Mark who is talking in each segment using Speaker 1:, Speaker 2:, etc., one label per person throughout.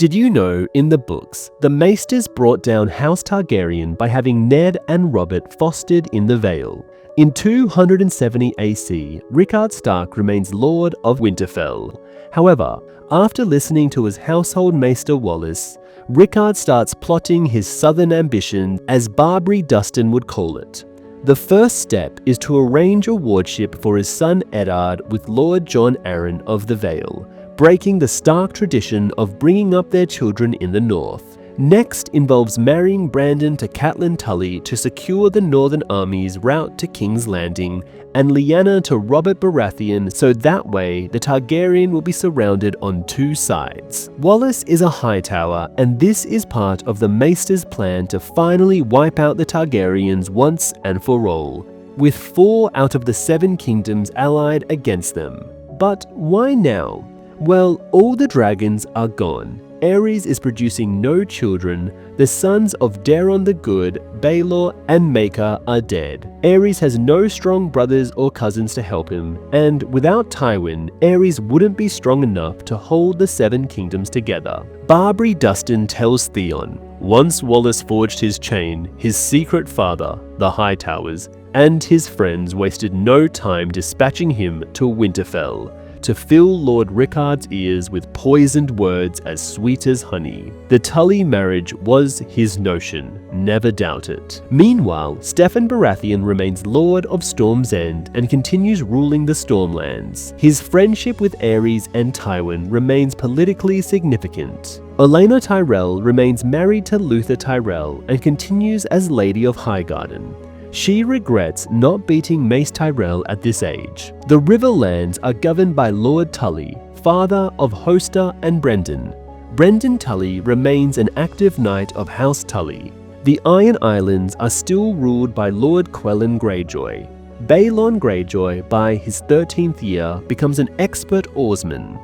Speaker 1: Did you know, in the books, the Maesters brought down House Targaryen by having Ned and Robert fostered in the Vale? In 270 AC, Rickard Stark remains Lord of Winterfell. However, after listening to his household maester Wallace, Rickard starts plotting his southern ambition, as Barbary Dustin would call it. The first step is to arrange a wardship for his son Eddard with Lord Jon Arryn of the Vale, breaking the Stark tradition of bringing up their children in the north. Next involves marrying Brandon to Catelyn Tully to secure the Northern Army's route to King's Landing, and Lyanna to Robert Baratheon, so that way the Targaryen will be surrounded on two sides. Wallace is a Hightower, and this is part of the Maesters' plan to finally wipe out the Targaryens once and for all, with 4 out of the 7 kingdoms allied against them. But why now? Well, all the dragons are gone. Aerys is producing no children, the sons of Daeron the Good, Baelor, and Maker are dead. Aerys has no strong brothers or cousins to help him, and without Tywin, Aerys wouldn't be strong enough to hold the 7 kingdoms together. Barbary Dustin tells Theon, once Wallace forged his chain, his secret father, the Hightowers, and his friends wasted no time dispatching him to Winterfell, to fill Lord Rickard's ears with poisoned words as sweet as honey. The Tully marriage was his notion, never doubt it. Meanwhile, Stefan Baratheon remains Lord of Storm's End and continues ruling the Stormlands. His friendship with Aerys and Tywin remains politically significant. Olenna Tyrell remains married to Luther Tyrell and continues as Lady of Highgarden. She regrets not beating Mace Tyrell at this age. The Riverlands are governed by Lord Tully, father of Hoster and Brendan. Brendan Tully remains an active knight of House Tully. The Iron Islands are still ruled by Lord Quellan Greyjoy. Balon Greyjoy, by his 13th year, becomes an expert oarsman.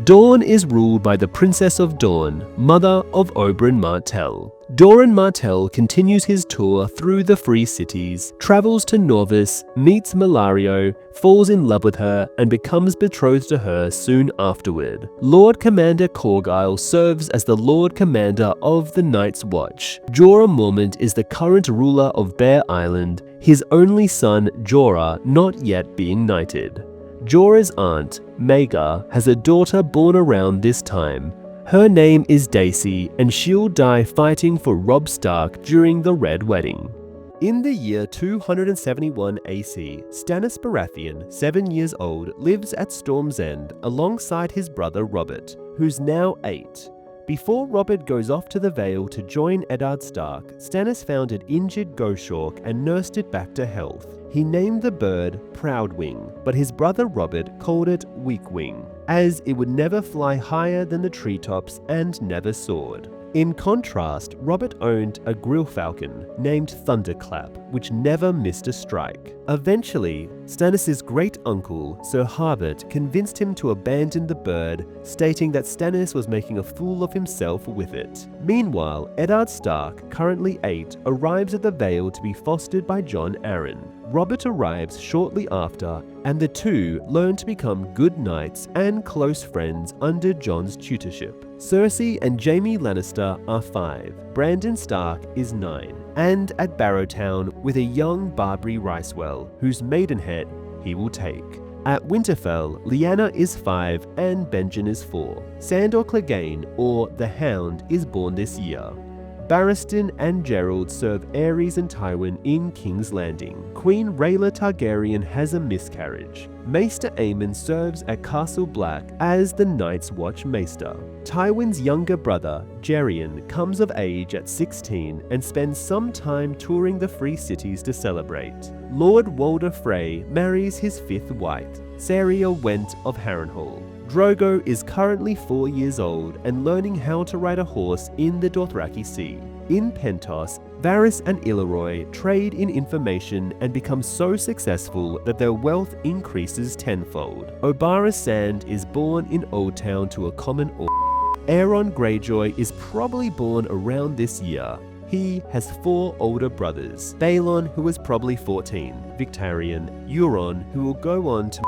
Speaker 1: Dorne is ruled by the Princess of Dorne, mother of Oberyn Martell. Doran Martell continues his tour through the Free Cities, travels to Norvis, meets Malario, falls in love with her, and becomes betrothed to her soon afterward. Lord Commander Corgyle serves as the Lord Commander of the Night's Watch. Jorah Mormont is the current ruler of Bear Island, his only son Jorah not yet being knighted. Jorah's aunt, Maega, has a daughter born around this time. Her name is Daisy, and she'll die fighting for Robb Stark during the Red Wedding. In the year 271 AC, Stannis Baratheon, 7 years old, lives at Storm's End alongside his brother Robert, who's now 8. Before Robert goes off to the Vale to join Eddard Stark, Stannis found an injured goshawk and nursed it back to health. He named the bird Proudwing, but his brother Robert called it Weakwing, as it would never fly higher than the treetops and never soared. In contrast, Robert owned a grill falcon named Thunderclap, which never missed a strike. Eventually, Stannis' great uncle, Sir Harbert, convinced him to abandon the bird, stating that Stannis was making a fool of himself with it. Meanwhile, Eddard Stark, currently 8, arrives at the Vale to be fostered by Jon Arryn. Robert arrives shortly after, and the two learn to become good knights and close friends under Jon's tutorship. Cersei and Jaime Lannister are 5, Brandon Stark is 9, and at Barrowtown with a young Barbary Ricewell, whose maidenhead he will take. At Winterfell, Lyanna is 5 and Benjen is 4. Sandor Clegane, or the Hound, is born this year. Barristan and Gerald serve Aerys and Tywin in King's Landing. Queen Rhaela Targaryen has a miscarriage. Maester Aemon serves at Castle Black as the Night's Watch Maester. Tywin's younger brother, Gerion, comes of age at 16 and spends some time touring the Free Cities to celebrate. Lord Walder Frey marries his 5th wife, Saria Went of Harrenhal. Drogo is currently 4 years old and learning how to ride a horse in the Dothraki Sea. In Pentos, Varys and Illyroy trade in information and become so successful that their wealth increases tenfold. Oberys Sand is born in Oldtown to a common orc. Aeron Greyjoy is probably born around this year. He has 4 older brothers, Balon, who is probably 14, Victarion, Euron, who will go on to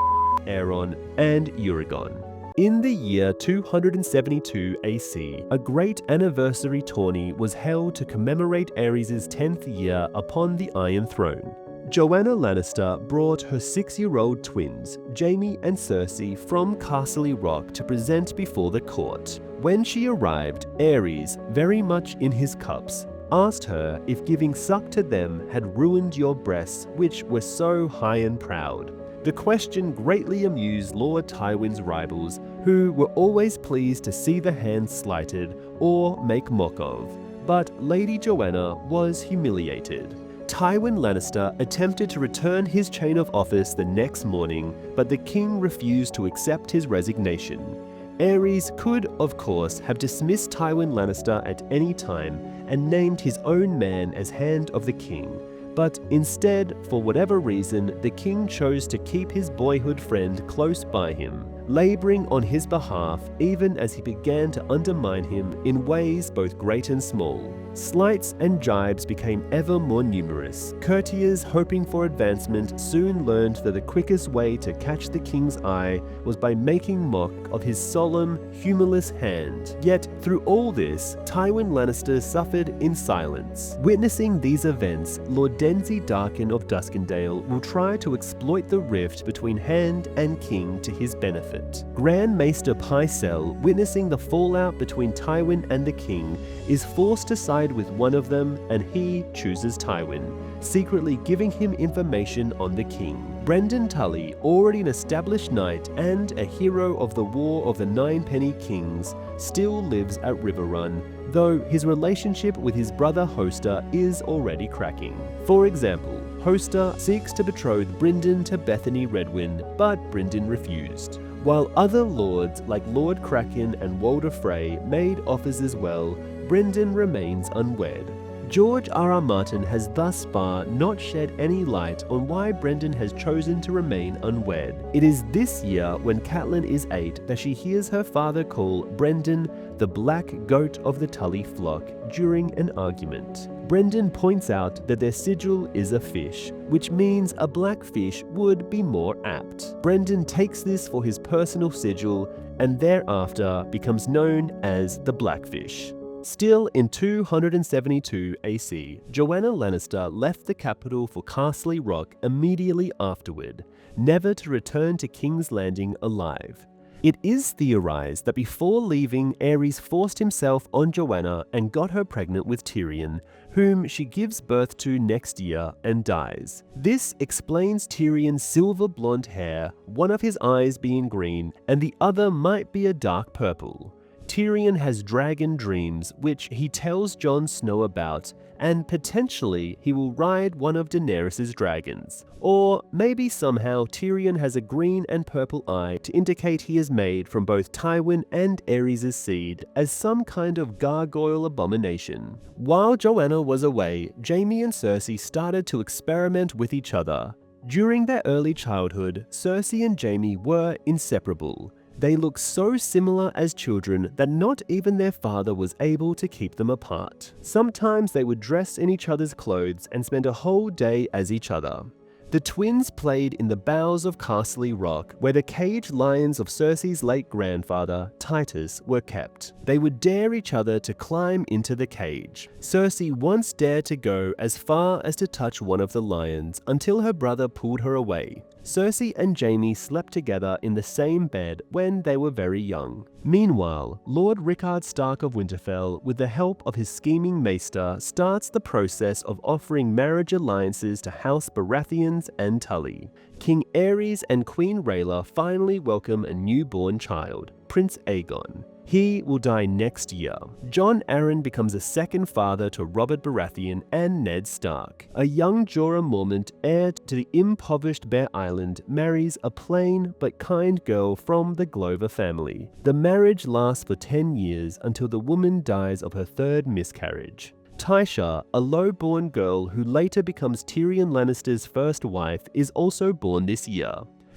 Speaker 1: Aeron, and Euron. In the year 272 AC, a great anniversary tourney was held to commemorate Aerys' 10th year upon the Iron Throne. Joanna Lannister brought her 6-year-old twins, Jaime and Cersei, from Castle Rock to present before the court. When she arrived, Aerys, very much in his cups, asked her if giving suck to them had ruined your breasts, which were so high and proud. The question greatly amused Lord Tywin's rivals, who were always pleased to see the hand slighted or make mock of. But Lady Joanna was humiliated. Tywin Lannister attempted to return his chain of office the next morning, but the king refused to accept his resignation. Aerys could, of course, have dismissed Tywin Lannister at any time and named his own man as Hand of the King. But instead, for whatever reason, the king chose to keep his boyhood friend close by him, laboring on his behalf even as he began to undermine him in ways both great and small. Slights and jibes became ever more numerous. Courtiers hoping for advancement soon learned that the quickest way to catch the king's eye was by making mock of his solemn, humorless hand. Yet, through all this, Tywin Lannister suffered in silence. Witnessing these events, Lord Denzi Darkin of Duskendale will try to exploit the rift between Hand and King to his benefit. Grand Maester Pycelle, witnessing the fallout between Tywin and the king, is forced to side with one of them, and he chooses Tywin, secretly giving him information on the king. Brendan Tully, already an established knight and a hero of the War of the Ninepenny Kings, still lives at Riverrun, though his relationship with his brother Hoster is already cracking. For example, Hoster seeks to betroth Brynden to Bethany Redwyn, but Brynden refused. While other lords like Lord Kraken and Walder Frey made offers as well, Brynden remains unwed. George R.R. Martin has thus far not shed any light on why Brynden has chosen to remain unwed. It is this year, when Catelyn is 8, that she hears her father call Brynden the black goat of the Tully flock during an argument. Brynden points out that their sigil is a fish, which means a black fish would be more apt. Brynden takes this for his personal sigil and thereafter becomes known as the Blackfish. Still in 272 AC, Joanna Lannister left the capital for Castle Rock immediately afterward, never to return to King's Landing alive. It is theorized that before leaving, Aerys forced himself on Joanna and got her pregnant with Tyrion, whom she gives birth to next year and dies. This explains Tyrion's silver blonde hair, one of his eyes being green and the other might be a dark purple. Tyrion has dragon dreams, which he tells Jon Snow about, and potentially he will ride one of Daenerys' dragons. Or maybe somehow Tyrion has a green and purple eye to indicate he is made from both Tywin and Aerys' seed as some kind of gargoyle abomination. While Joanna was away, Jaime and Cersei started to experiment with each other. During their early childhood, Cersei and Jaime were inseparable. They looked so similar as children that not even their father was able to keep them apart. Sometimes they would dress in each other's clothes and spend a whole day as each other. The twins played in the bowels of Castle Rock, where the caged lions of Cersei's late grandfather, Titus, were kept. They would dare each other to climb into the cage. Cersei once dared to go as far as to touch one of the lions until her brother pulled her away. Cersei and Jaime slept together in the same bed when they were very young. Meanwhile, Lord Rickard Stark of Winterfell, with the help of his scheming maester, starts the process of offering marriage alliances to House Baratheons and Tully. King Aerys and Queen Rhaella finally welcome a newborn child, Prince Aegon. He will die next year. Jon Arryn becomes a second father to Robert Baratheon and Ned Stark. A young Jorah Mormont, heir to the impoverished Bear Island, marries a plain but kind girl from the Glover family. The marriage lasts for 10 years until the woman dies of her third miscarriage. Tysha, a low-born girl who later becomes Tyrion Lannister's first wife, is also born this year.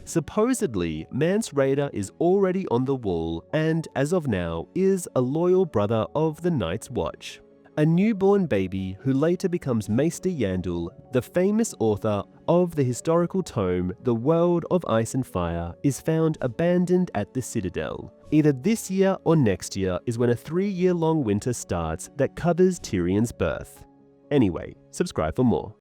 Speaker 1: Supposedly, Mance Rayder is already on the wall and, as of now, is a loyal brother of the Night's Watch. A newborn baby who later becomes Maester Yandel, the famous author of the historical tome The World of Ice and Fire, is found abandoned at the Citadel. Either this year or next year is when a 3-year-long winter starts that covers Tyrion's birth. Anyway, subscribe for more.